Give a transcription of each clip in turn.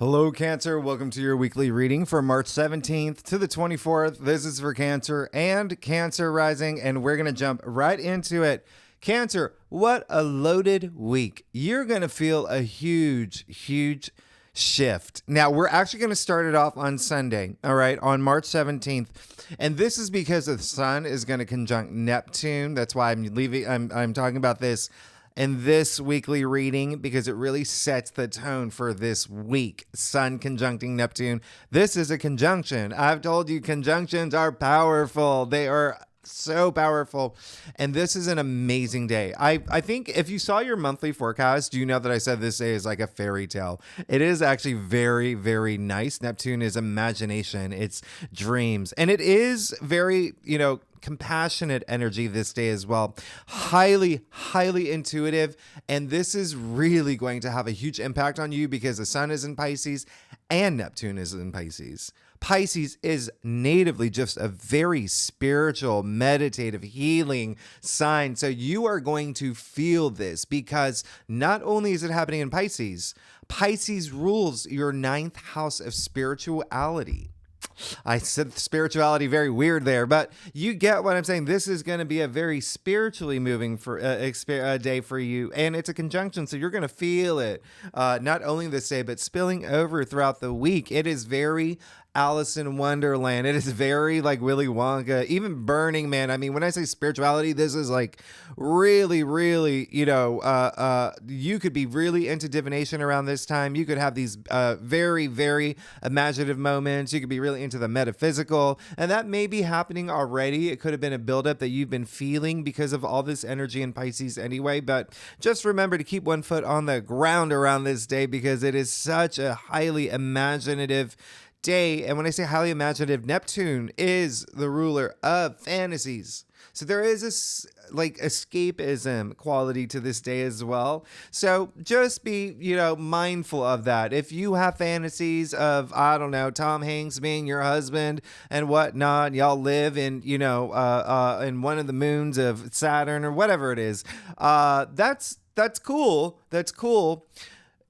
Hello, Cancer. Welcome to your weekly reading for March 17th to the 24th. This is for Cancer and Cancer rising, and we're going to jump right into it. Cancer, what a loaded week. You're going to feel a huge shift. Now, we're actually going to start it off on Sunday, all right, on March 17th. And this is because the sun is going to conjunct Neptune. That's why I'm talking about this in this weekly reading, because it really sets the tone for this week. Sun conjuncting Neptune. This is a conjunction. I've told you conjunctions are powerful. They are so powerful. And this is an amazing day. I think if you saw your monthly forecast, you know that I said this day is like a fairy tale. It is actually very, very nice. Neptune is imagination. It's dreams. And it is very, compassionate energy this day as well. Highly intuitive. And this is really going to have a huge impact on you because the sun is in Pisces and Neptune is in Pisces. Pisces is natively just a very spiritual, meditative, healing sign. So you are going to feel this because not only is it happening in Pisces, Pisces rules your ninth house of spirituality. I said spirituality very weird there, but you get what I'm saying. This is going to be a very spiritually moving day for you, and it's a conjunction, so you're going to feel it not only this day, but spilling over throughout the week. It is very Alice in Wonderland. It is very like Willy Wonka, even Burning Man. I mean, when I say spirituality, this is like really, you could be really into divination around this time. You could have these very, very imaginative moments. You could be really into the metaphysical, and that may be happening already. It could have been a buildup that you've been feeling because of all this energy in Pisces anyway, but just remember to keep one foot on the ground around this day because it is such a highly imaginative day. And when I say highly imaginative, Neptune is the ruler of fantasies. So there is this like escapism quality to this day as well. So just be, mindful of that. If you have fantasies of, I don't know, Tom Hanks being your husband and whatnot, y'all live in, in one of the moons of Saturn or whatever it is, that's cool. That's cool.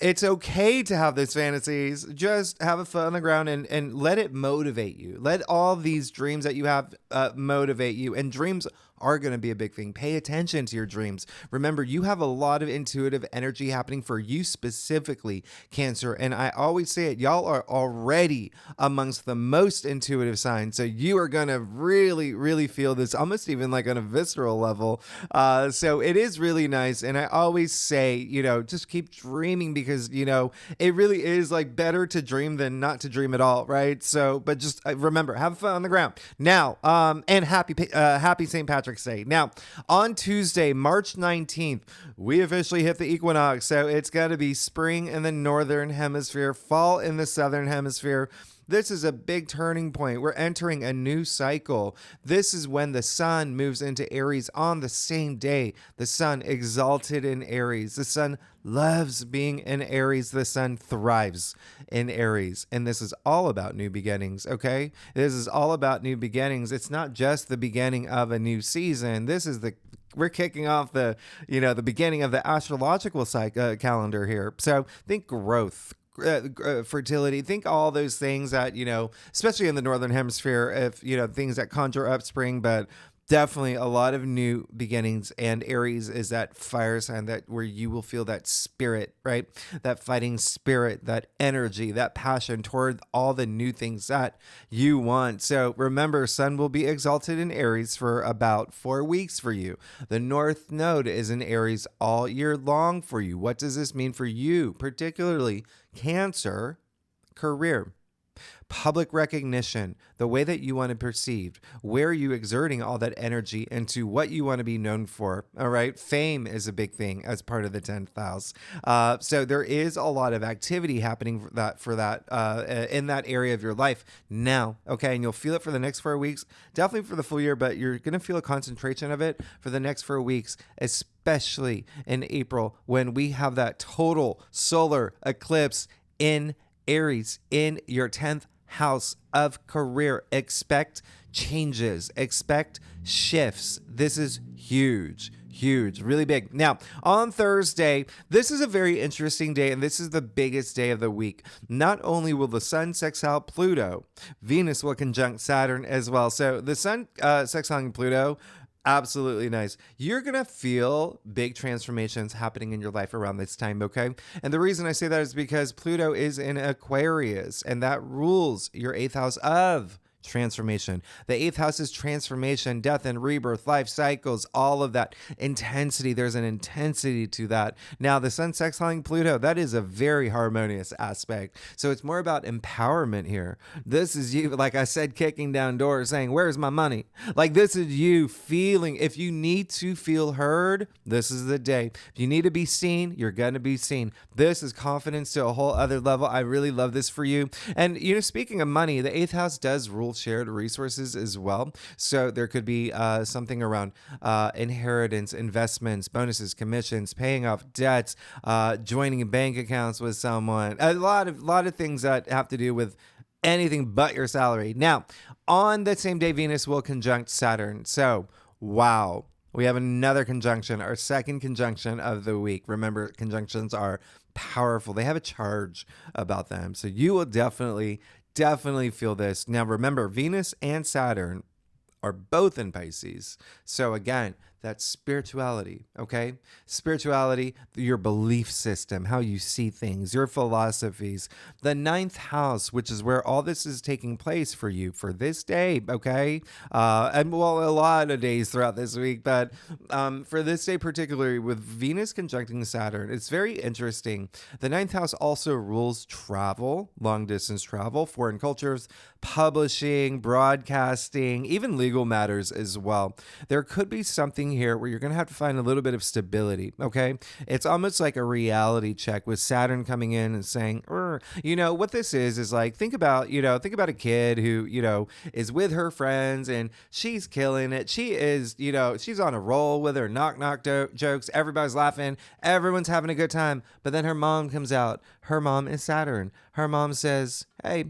It's okay to have those fantasies. Just have a foot on the ground and let it motivate you. Let all these dreams that you have motivate you. And dreams are going to be a big thing. Pay attention to your dreams. Remember, you have a lot of intuitive energy happening for you specifically, Cancer. And I always say it, y'all are already amongst the most intuitive signs. So you are going to really feel this almost even like on a visceral level. So it is really nice. And I always say, just keep dreaming because, it really is like better to dream than not to dream at all. Right. So, but just remember, have fun on the ground now. And happy St. Patrick's Day. Now, on Tuesday, March 19th, we officially hit the equinox. So it's got to be spring in the northern hemisphere, fall in the southern hemisphere. This is a big turning point. We're entering a new cycle. This is when the sun moves into Aries on the same day. The sun exalted in Aries. The sun loves being in Aries. The sun thrives in Aries. And this is all about new beginnings, okay? This is all about new beginnings. It's not just the beginning of a new season. We're kicking off the beginning of the astrological calendar here. So think growth. Fertility, think all those things that, especially in the northern hemisphere, if, things that conjure up spring, but definitely a lot of new beginnings. And Aries is that fire sign where you will feel that spirit, right? That fighting spirit, that energy, that passion toward all the new things that you want. So remember, sun will be exalted in Aries for about 4 weeks for you. The North Node is in Aries all year long for you. What does this mean for you, particularly Cancer? Career, public recognition, the way that you want to be perceived, where are you exerting all that energy into what you want to be known for, all right? Fame is a big thing as part of the 10th house. So there is a lot of activity happening for that in that area of your life now, okay? And you'll feel it for the next 4 weeks, definitely for the full year, but you're going to feel a concentration of it for the next 4 weeks, especially in April when we have that total solar eclipse in Aries in your 10th house of career. Expect changes, expect shifts. This is huge. Huge, really big. Now, on Thursday, this is a very interesting day, and this is the biggest day of the week. Not only will the sun sextile Pluto, Venus will conjunct Saturn as well. So the sun sextiling Pluto, absolutely nice. You're going to feel big transformations happening in your life around this time, okay? And the reason I say that is because Pluto is in Aquarius, and that rules your 8th house of transformation. The 8th house is transformation, death and rebirth, life cycles, all of that intensity. There's an intensity to that. Now, the sun sextiling Pluto, that is a very harmonious aspect. So it's more about empowerment here. This is you, like I said, kicking down doors saying, where's my money? Like, this is you feeling, if you need to feel heard, this is the day. If you need to be seen, you're going to be seen. This is confidence to a whole other level. I really love this for you. And, speaking of money, the 8th house does rule shared resources as well. So there could be something around inheritance, investments, bonuses, commissions, paying off debts, joining bank accounts with someone. A lot of things that have to do with anything but your salary. Now, on the same day, Venus will conjunct Saturn. So, wow. We have another conjunction, our second conjunction of the week. Remember, conjunctions are powerful. They have a charge about them. So you will definitely feel this. Now, remember, Venus and Saturn are both in Pisces. So again, that's spirituality, okay? Spirituality, your belief system, how you see things, your philosophies. The 9th house, which is where all this is taking place for you for this day, okay? And well, a lot of days throughout this week, but for this day particularly with Venus conjuncting Saturn, it's very interesting. The 9th house also rules travel, long distance travel, foreign cultures, publishing, broadcasting, even legal matters as well. There could be something here where you're going to have to find a little bit of stability, okay? It's almost like a reality check with Saturn coming in and saying, what this is like, think about a kid who, is with her friends and she's killing it. She is, she's on a roll with her knock jokes. Everybody's laughing. Everyone's having a good time. But then her mom comes out. Her mom is Saturn. Her mom says, hey,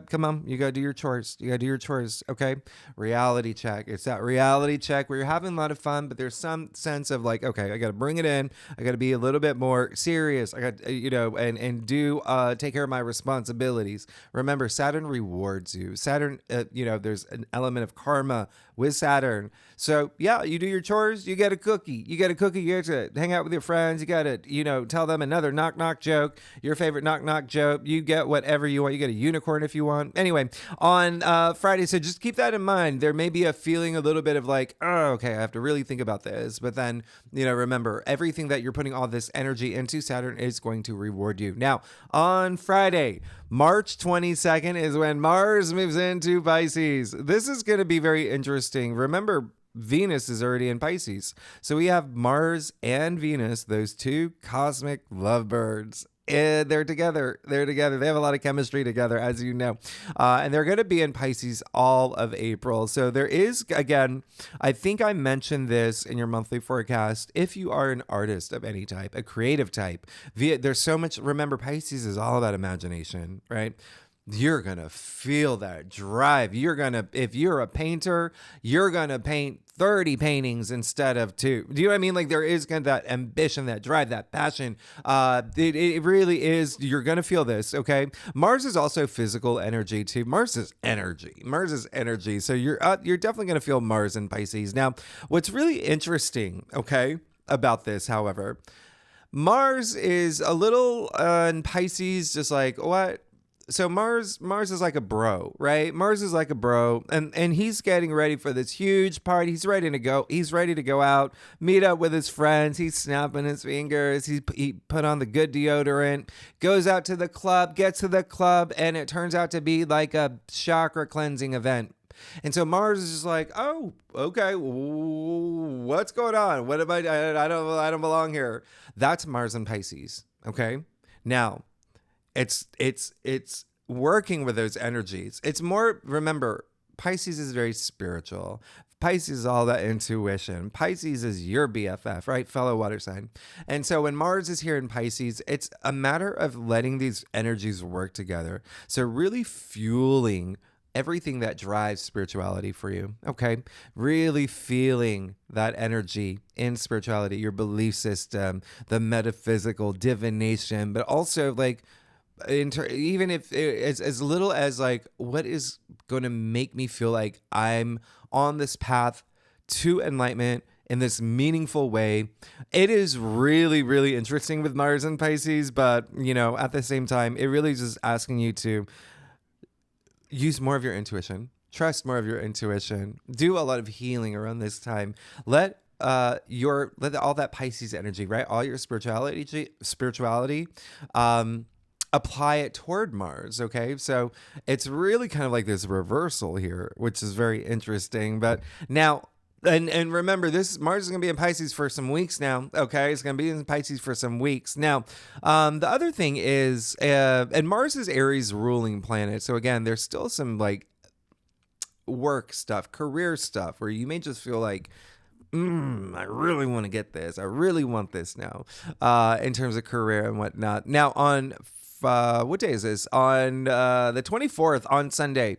come on, you got to do your chores. You got to do your chores, okay? Reality check. It's that reality check where you're having a lot of fun, but there's some sense of like, okay, I got to bring it in. I got to be a little bit more serious. I got, and do take care of my responsibilities. Remember, Saturn rewards you. Saturn, there's an element of karma with Saturn. So yeah, you do your chores, you get a cookie. You get to hang out with your friends. You got to, tell them another knock joke, your favorite knock joke. You get whatever you want. You get a unicorn if you want. Anyway, on Friday, so just keep that in mind. There may be a feeling a little bit of like, oh, okay, I have to really think about this. But then, remember, everything that you're putting all this energy into, Saturn is going to reward you. Now, on Friday, March 22nd is when Mars moves into Pisces. This is going to be very interesting. Remember, Venus is already in Pisces. So we have Mars and Venus, those two cosmic lovebirds. They're together. They have a lot of chemistry together, as you know. And they're going to be in Pisces all of April. So there is, again, I think I mentioned this in your monthly forecast. If you are an artist of any type, a creative type, there's so much. Remember, Pisces is all about imagination, right? You're going to feel that drive. If you're a painter, you're going to paint 30 paintings instead of 2. Do you know what I mean? Like, there is kind of that ambition, that drive, that passion. It really is. You're going to feel this, okay? Mars is also physical energy too. Mars is energy. So you're definitely going to feel Mars in Pisces. Now, what's really interesting, okay, about this, however, Mars is a little in Pisces, just like, what? So Mars is like a bro, right? Mars is like a bro, and he's getting ready for this huge party. He's ready to go. He's ready to go out, meet up with his friends. He's snapping his fingers. He put on the good deodorant, goes out to the club, gets to the club, and it turns out to be like a chakra cleansing event. And so Mars is just like, oh, okay, what's going on? What am I don't belong here. That's Mars and Pisces, okay? Now, it's working with those energies. It's more, remember, Pisces is very spiritual. Pisces is all that intuition. Pisces is your BFF, right? Fellow water sign. And so when Mars is here in Pisces, it's a matter of letting these energies work together. So really fueling everything that drives spirituality for you. Okay. Really feeling that energy in spirituality, your belief system, the metaphysical, divination, but also like, even if it's as little as like, what is going to make me feel like I'm on this path to enlightenment in this meaningful way. It is really, really interesting with Mars and Pisces, but at the same time, it really is just asking you to use more of your intuition, trust more of your intuition, do a lot of healing around this time. Let all that Pisces energy, right? All your spirituality, apply it toward Mars. Okay. So it's really kind of like this reversal here, which is very interesting. But now, and remember, this Mars is going to be in Pisces for some weeks now. Okay, it's going to be in Pisces for some weeks now. The other thing is, and Mars is Aries ruling planet. So again, there's still some like work stuff, career stuff, where you may just feel like, I really want to get this. I really want this now, in terms of career and whatnot. Now on what day is this? On the 24th, on Sunday.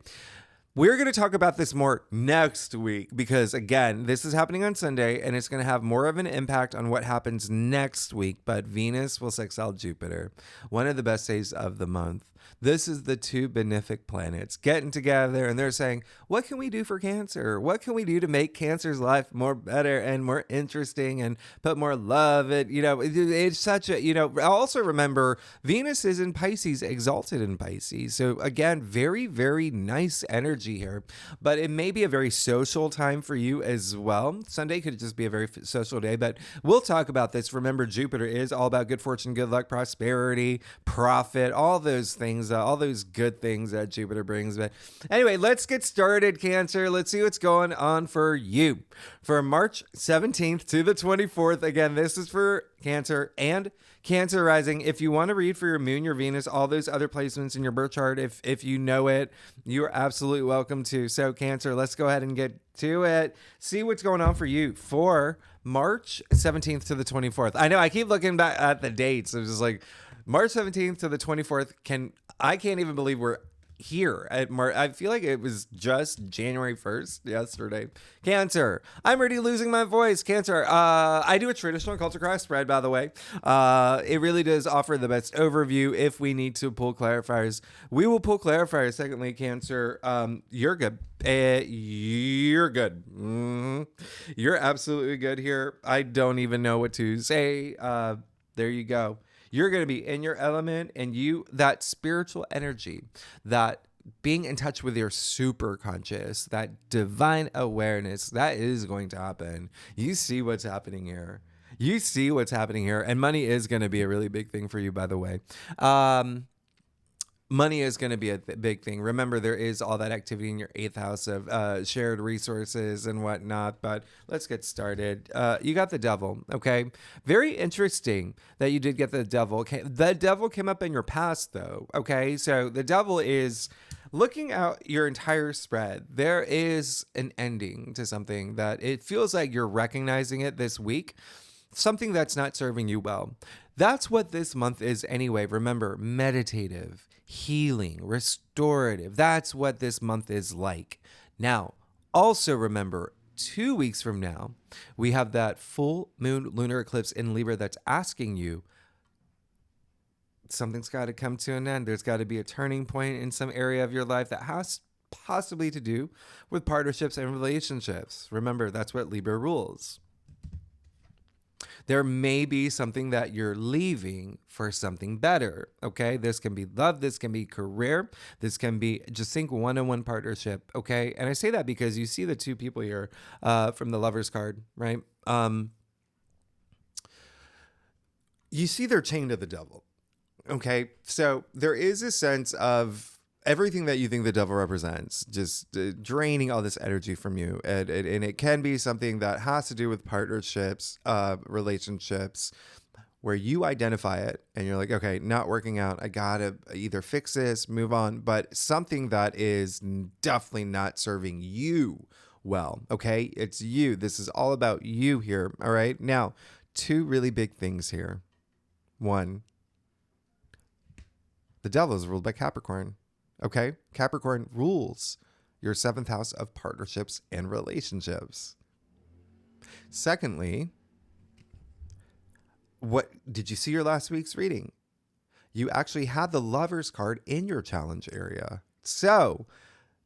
We're going to talk about this more next week because, again, this is happening on Sunday and it's going to have more of an impact on what happens next week. But Venus will sextile Jupiter, one of the best days of the month. This is the two benefic planets getting together and they're saying, what can we do for Cancer? What can we do to make Cancer's life more better and more interesting and put more love? It's such a, also remember Venus is in Pisces, exalted in Pisces. So again, very, very nice energy here, but it may be a very social time for you as well. Sunday could just be a very social day, but we'll talk about this. Remember, Jupiter is all about good fortune, good luck, prosperity, profit, all those things, all those good things that Jupiter brings. But anyway, let's get started, Cancer. Let's see what's going on for you for March 17th to the 24th. Again, this is for Cancer and Cancer rising. If you want to read for your moon, your Venus, all those other placements in your birth chart, if you know it, you're absolutely welcome to. So Cancer, let's go ahead and get to it. See what's going on for you for March 17th to the 24th. I know I keep looking back at the dates. It's just like March 17th to the 24th. I can't even believe we're here at I feel like it was just January 1st yesterday. Cancer, I'm already losing my voice. Cancer, I do a traditional culture cross spread, by the way. It really does offer the best overview. If we need to pull clarifiers, we will pull clarifiers. Secondly, Cancer, you're good. You're good. You're absolutely good here. I don't even know what to say. There you go. You're going to be in your element, and that spiritual energy, that being in touch with your super conscious, that divine awareness, that is going to happen. You see what's happening here. And money is going to be a really big thing for you, by the way. Money is going to be a big thing. Remember, there is all that activity in your 8th house of shared resources and whatnot. But let's get started. You got the Devil. Okay. Very interesting that you did get the Devil. Okay. The Devil came up in your past, though. Okay. So the Devil is looking at your entire spread. There is an ending to something that it feels like you're recognizing it this week. Something that's not serving you well. That's what this month is anyway. Remember, meditative, healing, restorative. That's what this month is like. Now, also remember, 2 weeks from now, we have that full moon lunar eclipse in Libra that's asking you, something's got to come to an end. There's got to be a turning point in some area of your life that has possibly to do with partnerships and relationships. Remember, that's what Libra rules. There may be something that you're leaving for something better, okay? This can be love, this can be career, this can be just think one-on-one partnership, okay? And I say that because you see the two people here from the Lover's card, right? You see they're chained to the Devil, okay? So there is a sense of everything that you think the Devil represents, just draining all this energy from you. And it can be something that has to do with partnerships, relationships, where you identify it and you're like, okay, not working out. I got to either fix this, move on, but something that is definitely not serving you well. Okay. It's you. This is all about you here. All right. Now, two really big things here. One, the Devil is ruled by Capricorn. Okay, Capricorn rules your 7th house of partnerships and relationships. Secondly, what did you see your last week's reading? You actually had the Lovers card in your challenge area. So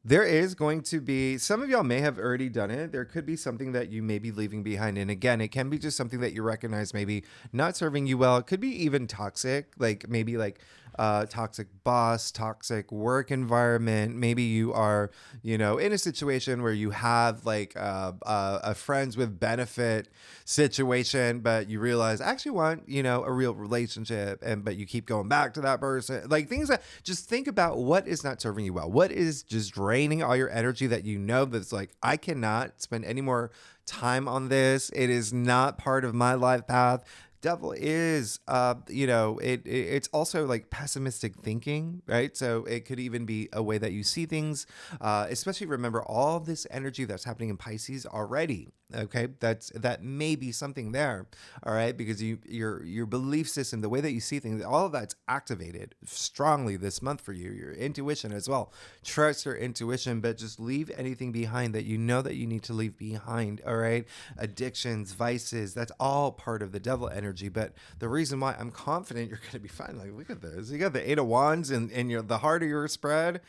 there is going to be, some of y'all may have already done it. There could be something that you may be leaving behind. And again, it can be just something that you recognize maybe not serving you well. It could be even toxic, like maybe like toxic boss, toxic work environment. Maybe you are, in a situation where you have like a friends with benefit situation, but you realize I actually want, a real relationship, but you keep going back to that person. Like things that, just think about what is not serving you well. What is just draining all your energy that that's like, I cannot spend any more time on this. It is not part of my life path. Devil is, it's also like pessimistic thinking, right? So it could even be a way that you see things, especially remember all this energy that's happening in Pisces already. Okay, that may be something there, all right, because your belief system, the way that you see things, all of that's activated strongly this month for you. Your intuition as well. Trust your intuition, but just leave anything behind that you know that you need to leave behind. All right, addictions, vices, that's all part of the devil energy. But the reason why I'm confident you're going to be fine, like look at this, you got the 8 of Wands and the heart of your spread.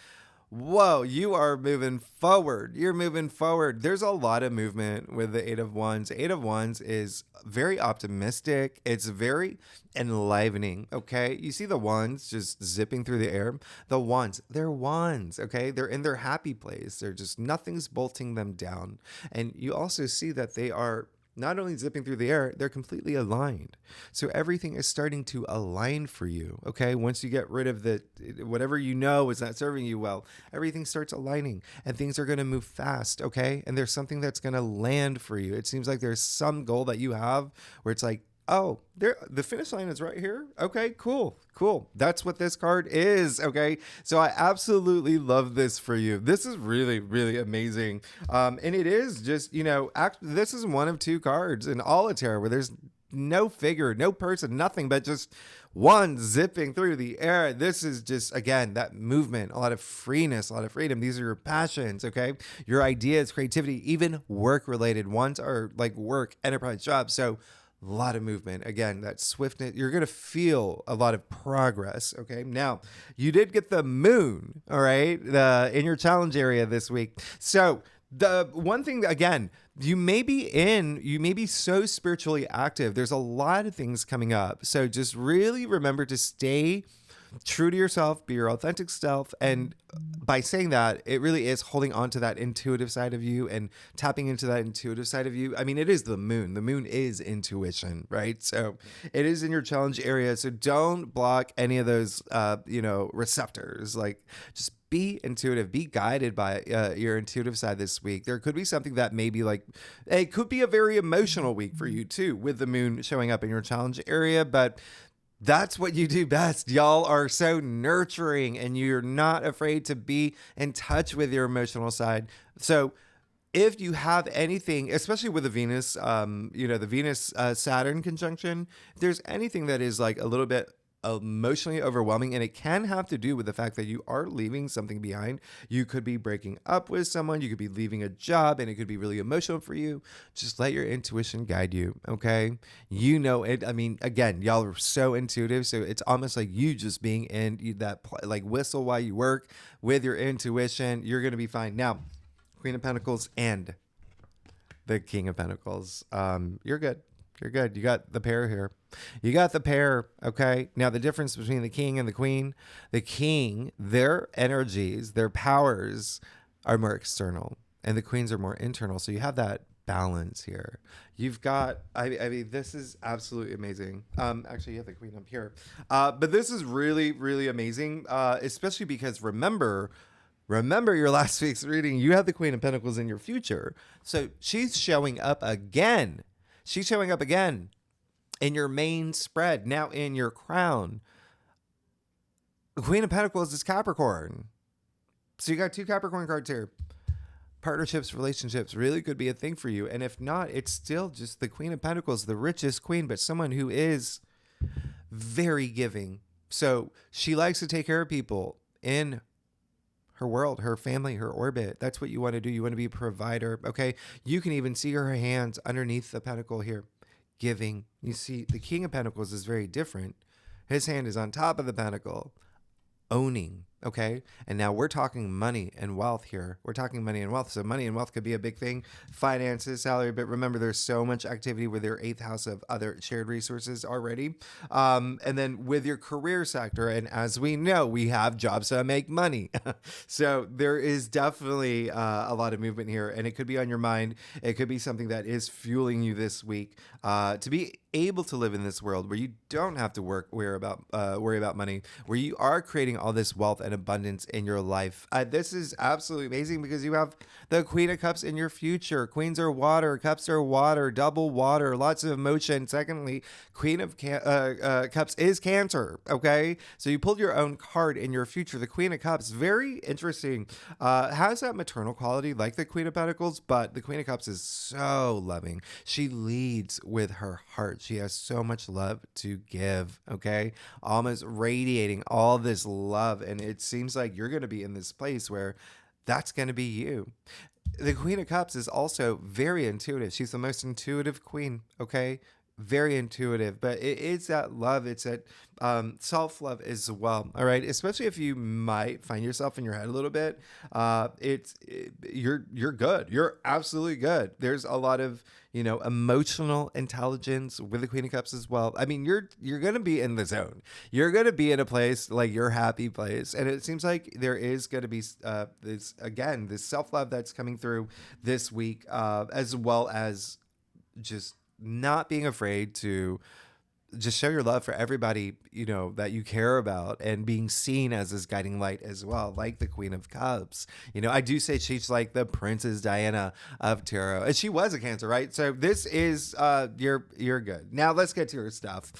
Whoa, you are moving forward. You're moving forward. There's a lot of movement with the 8 of Wands. 8 of Wands is very optimistic. It's very enlivening, okay? You see the wands just zipping through the air? The wands, they're wands, okay? They're in their happy place. They're just, nothing's bolting them down. And you also see that they are not only zipping through the air, they're completely aligned. So everything is starting to align for you, okay? Once you get rid of whatever is not serving you well, everything starts aligning and things are going to move fast, okay? And there's something that's going to land for you. It seems like there's some goal that you have where it's like, oh, the finish line is right here. Okay, cool. That's what this card is. Okay, so I absolutely love this for you. This is really, really amazing. And it is just, this is one of 2 cards in all of tarot where there's no figure, no person, nothing, but just one zipping through the air. This is just, again, that movement, a lot of freeness, a lot of freedom. These are your passions, okay? Your ideas, creativity, even work-related ones are like work, enterprise, jobs. So a lot of movement. Again, that swiftness, you're going to feel a lot of progress. Okay. Now, you did get the moon, all right, in your challenge area this week. So the one thing, again, you may be so spiritually active. There's a lot of things coming up. So just really remember to stay true to yourself, be your authentic self. And by saying that, it really is holding on to that intuitive side of you and tapping into that intuitive side of you. I mean, it is the moon. The moon is intuition, right? So it is in your challenge area. So don't block any of those, receptors. Like just be intuitive, be guided by your intuitive side this week. There could be something that maybe like, it could be a very emotional week for you too, with the moon showing up in your challenge area, but that's what you do best. Y'all are so nurturing and you're not afraid to be in touch with your emotional side. So if you have anything, especially with the Venus, the Venus Saturn conjunction, if there's anything that is like a little bit emotionally overwhelming, and it can have to do with the fact that you are leaving something behind. You could be breaking up with someone, you could be leaving a job, and it could be really emotional for you. Just let your intuition guide you, okay? You know it. I mean, again, y'all are so intuitive, so it's almost like you just being in that like whistle while you work with your intuition. You're gonna be fine. Now, Queen of Pentacles and the King of Pentacles. You're good. You're good. You got the pair here. You got the pair, okay? Now, the difference between the king and the king, their energies, their powers are more external, and the queens are more internal. So you have that balance here. You've got, I mean, this is absolutely amazing. Actually, you have the queen up here. But this is really, really amazing, especially because remember your last week's reading, you had the Queen of Pentacles in your future. So she's showing up again. She's showing up again in your main spread, now in your crown. The Queen of Pentacles is Capricorn. So you got 2 Capricorn cards here. Partnerships, relationships really could be a thing for you. And if not, it's still just the Queen of Pentacles, the richest queen, but someone who is very giving. So she likes to take care of people in her world, her family, her orbit. That's what you want to do. You want to be a provider. Okay. You can even see her hands underneath the pentacle here, giving. You see, the King of Pentacles is very different. His hand is on top of the pentacle, owning. Okay. And now we're talking money and wealth here. We're talking money and wealth. So money and wealth could be a big thing. Finances, salary. But remember, there's so much activity with your 8th house of other shared resources already. And then with your career sector. And as we know, we have jobs that make money. So there is definitely a lot of movement here. And it could be on your mind. It could be something that is fueling you this week to be able to live in this world where you don't have to worry about money, where you are creating all this wealth and abundance in your life. This is absolutely amazing because you have the Queen of Cups in your future. Queens are water, cups are water, double water, lots of emotion. Secondly, Queen of Cups is Cancer. Okay, so you pulled your own card in your future. The Queen of Cups, very interesting. Has that maternal quality like the Queen of Pentacles, but the Queen of Cups is so loving. She leads with her heart. She has so much love to give. Okay, almost radiating all this love, and it seems like you're going to be in this place where that's going to be you. The Queen of Cups is also very intuitive. She's the most intuitive queen. Okay, very intuitive, but it is that love. It's that self-love as well. All right, especially if you might find yourself in your head a little bit. You're good. You're absolutely good. There's a lot of emotional intelligence with the Queen of Cups as well. I mean, you're gonna be in the zone. You're gonna be in a place like your happy place, and it seems like there is gonna be this self-love that's coming through this week, as well as just not being afraid to just show your love for everybody, that you care about, and being seen as this guiding light as well, like the Queen of Cups. I do say she's like the Princess Diana of tarot, and she was a Cancer, right? So this is, you're good. Now let's get to your stuff.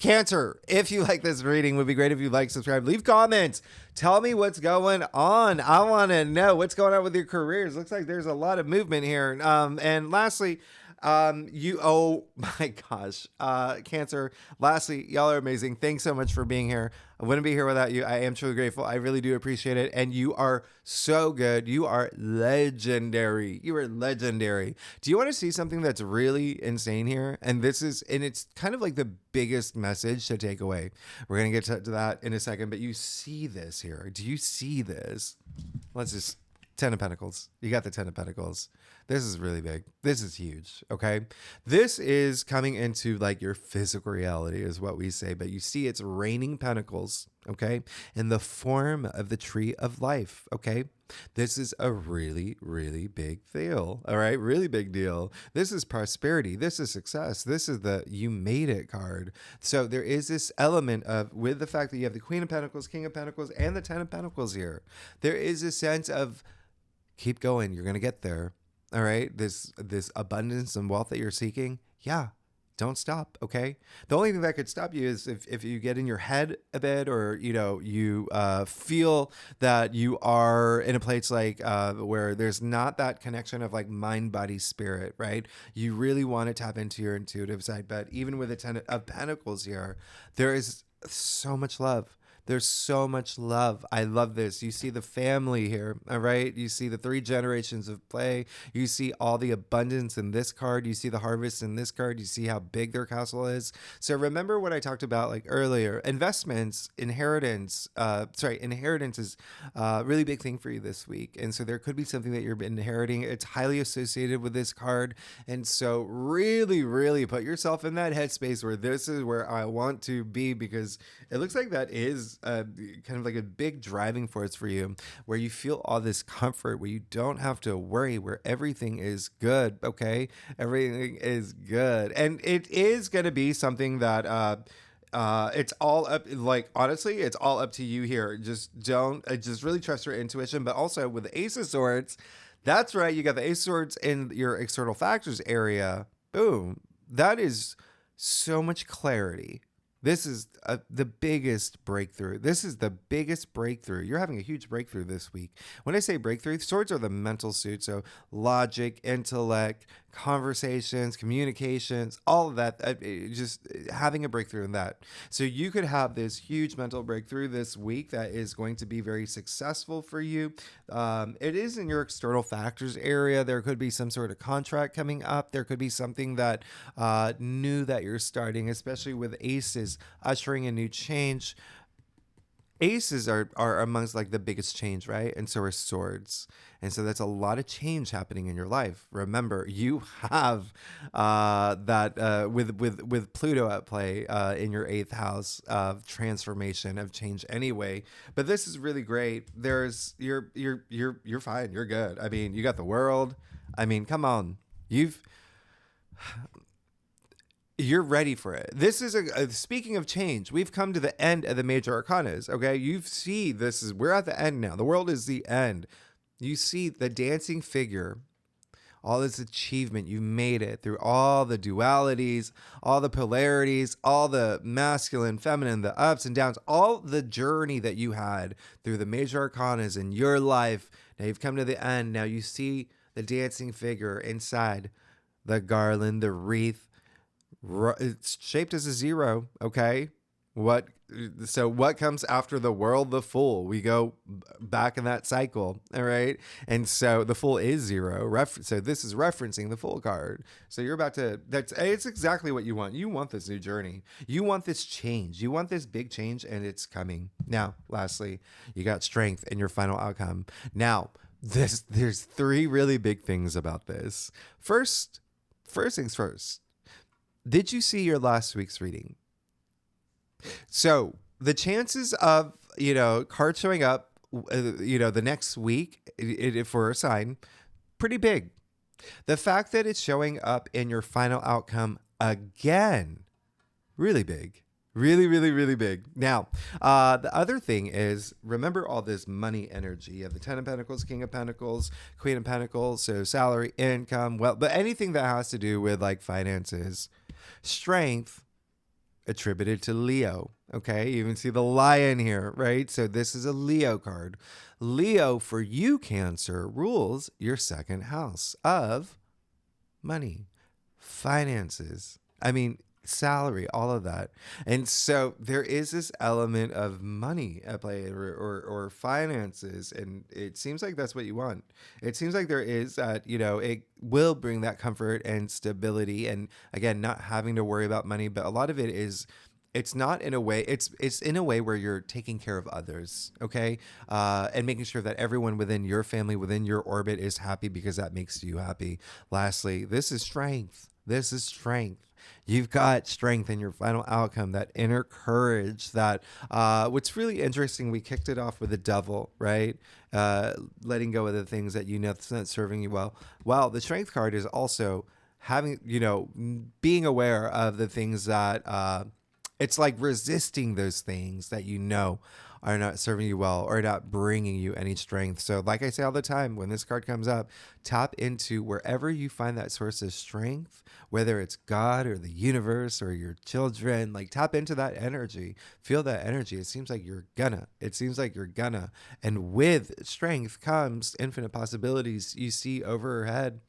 Cancer, if you like this reading, would be great if you like, subscribe, leave comments. Tell me what's going on. I want to know what's going on with your careers. Looks like there's a lot of movement here. And lastly, oh my gosh, Cancer. Lastly, y'all are amazing. Thanks so much for being here. I wouldn't be here without you. I am truly grateful. I really do appreciate it. And you are so good. You are legendary. You are legendary. Do you want to see something that's really insane here? And it's kind of like the biggest message to take away. We're going to get to that in a second, but you see this here. Do you see this? Let's just 10 of Pentacles. You got the 10 of Pentacles. This is really big. This is huge. Okay. This is coming into like your physical reality is what we say, but you see it's raining pentacles. Okay. In the form of the tree of life. Okay. This is a really, really big deal. All right. Really big deal. This is prosperity. This is success. This is the you made it card. So there is this element of, with the fact that you have the Queen of Pentacles, King of Pentacles, and the 10 of Pentacles here, there is a sense of keep going. You're going to get there. All right. This abundance and wealth that you're seeking. Yeah. Don't stop. Okay. The only thing that could stop you is if you get in your head a bit, or, you feel that you are in a place like where there's not that connection of like mind, body, spirit, right? You really want to tap into your intuitive side. But even with the 10 of Pentacles here, there is so much love. There's so much love. I love this. You see the family here, all right? You see the 3 generations of play. You see all the abundance in this card. You see the harvest in this card. You see how big their castle is. So remember what I talked about like earlier. Investments, inheritance is a really big thing for you this week. And so there could be something that you're inheriting. It's highly associated with this card. And so really, really put yourself in that headspace where this is where I want to be, because it looks like that is kind of like a big driving force for you, where you feel all this comfort, where you don't have to worry, where everything is good. Okay. Everything is good. And it is going to be something that, it's all up, like, honestly, it's all up to you here. Just really trust your intuition. But also with the Ace of Swords, that's right. You got the Ace of Swords in your external factors area. Boom. That is so much clarity. This is the biggest breakthrough. This is the biggest breakthrough. You're having a huge breakthrough this week. When I say breakthrough, swords are the mental suit. So logic, intellect, conversations, communications, all of that. Just having a breakthrough in that. So you could have this huge mental breakthrough this week that is going to be very successful for you. It is in your external factors area. There could be some sort of contract coming up. There could be something that new that you're starting, especially with aces ushering a new change. Aces are amongst like the biggest change, right? And so are swords. And so that's a lot of change happening in your life. Remember, you have that with Pluto at play in your 8th house of transformation, of change anyway. But this is really great. You're fine. You're good. I mean, you got the world. I mean, come on. You're ready for it. This is speaking of change, we've come to the end of the major arcanas. Okay. We're at the end now. The world is the end. You see the dancing figure, all this achievement. You made it through all the dualities, all the polarities, all the masculine, feminine, the ups and downs, all the journey that you had through the major arcanas in your life. Now you've come to the end. Now you see the dancing figure inside the garland, the wreath. It's shaped as a 0. Okay. What comes after the world? The Fool. We go back in that cycle. All right. And so the Fool is 0. So this is referencing the Fool card. So you're about to, it's exactly what you want. You want this new journey. You want this change. You want this big change, and it's coming. Now, lastly, you got strength in your final outcome. Now, there's 3 really big things about this. First things first. Did you see your last week's reading? So the chances of, cards showing up, the next week for a sign, pretty big. The fact that it's showing up in your final outcome again, really big. Really, really, really big. Now, the other thing is, remember all this money energy. You have the 10 of Pentacles, King of Pentacles, Queen of Pentacles, so salary, income, wealth, but anything that has to do with like finances. Strength attributed to Leo. Okay, you even see the lion here, right? So this is a Leo card. Leo, for you, Cancer, rules your 2nd house of money, finances. I mean, salary, all of that. And so there is this element of money at play, or finances, and it seems like that's what you want. It seems like there is that, it will bring that comfort and stability, and again, not having to worry about money. But a lot of it is, it's not in a way, it's in a way where you're taking care of others, okay? And making sure that everyone within your family, within your orbit, is happy, because that makes you happy. Lastly, this is strength. This is strength. You've got strength in your final outcome, that inner courage, that what's really interesting, we kicked it off with the Devil, right? Letting go of the things that that's not serving you well. Well, the strength card is also having, being aware of the things that it's like resisting those things that are not serving you well, or not bringing you any strength. So like I say all the time, when this card comes up, tap into wherever you find that source of strength, whether it's God or the universe or your children. Like, tap into that energy, feel that energy. It seems like you're gonna. And with strength comes infinite possibilities. You see overhead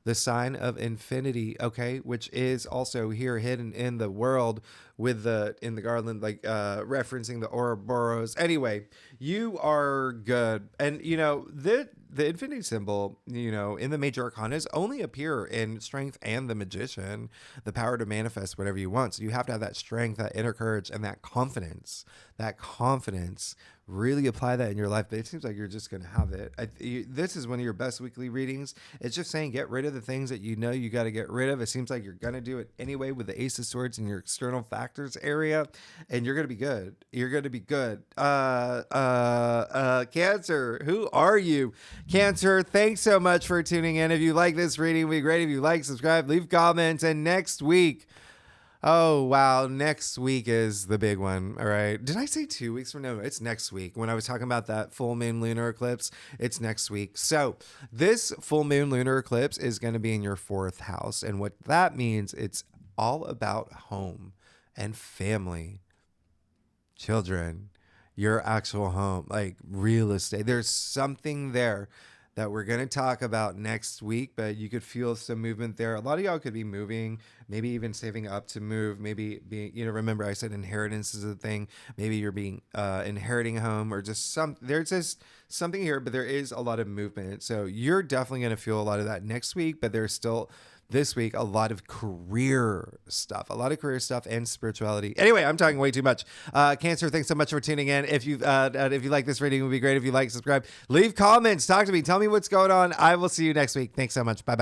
the sign of infinity, okay, which is also here hidden in the world in the garland, like referencing the Ouroboros. Anyway, you are good. And the infinity symbol, in the major arcanas only appear in strength and the magician, the power to manifest whatever you want. So you have to have that strength, that inner courage, and that confidence. Really apply that in your life. But it seems like you're just going to have it. This is one of your best weekly readings. It's just saying, get rid of the things that you got to get rid of. It seems like you're going to do it anyway with the Ace of Swords in your external factors area, and you're going to be good. Cancer, who are you? Cancer, thanks so much for tuning in. If you like this reading, it'd be great if you like, subscribe, leave comments. And next week, oh, wow. Next week is the big one. All right. Did I say 2 weeks from now? It's next week. When I was talking about that full moon lunar eclipse, it's next week. So this full moon lunar eclipse is going to be in your 4th house. And what that means, it's all about home. and family, children, your actual home, like real estate. There's something there that we're going to talk about next week, but you could feel some movement there. A lot of y'all could be moving, maybe even saving up to move, maybe being, remember I said inheritance is a thing. Maybe you're being inheriting a home or just there's just something here, but there is a lot of movement. So you're definitely going to feel a lot of that next week, but there's still this week a lot of career stuff and spirituality. Anyway, I'm talking way too much. Cancer, thanks so much for tuning in. If you like this reading, it would be great if you like, subscribe, leave comments, talk to me, tell me what's going on. I will see you next week. Thanks so much. Bye bye.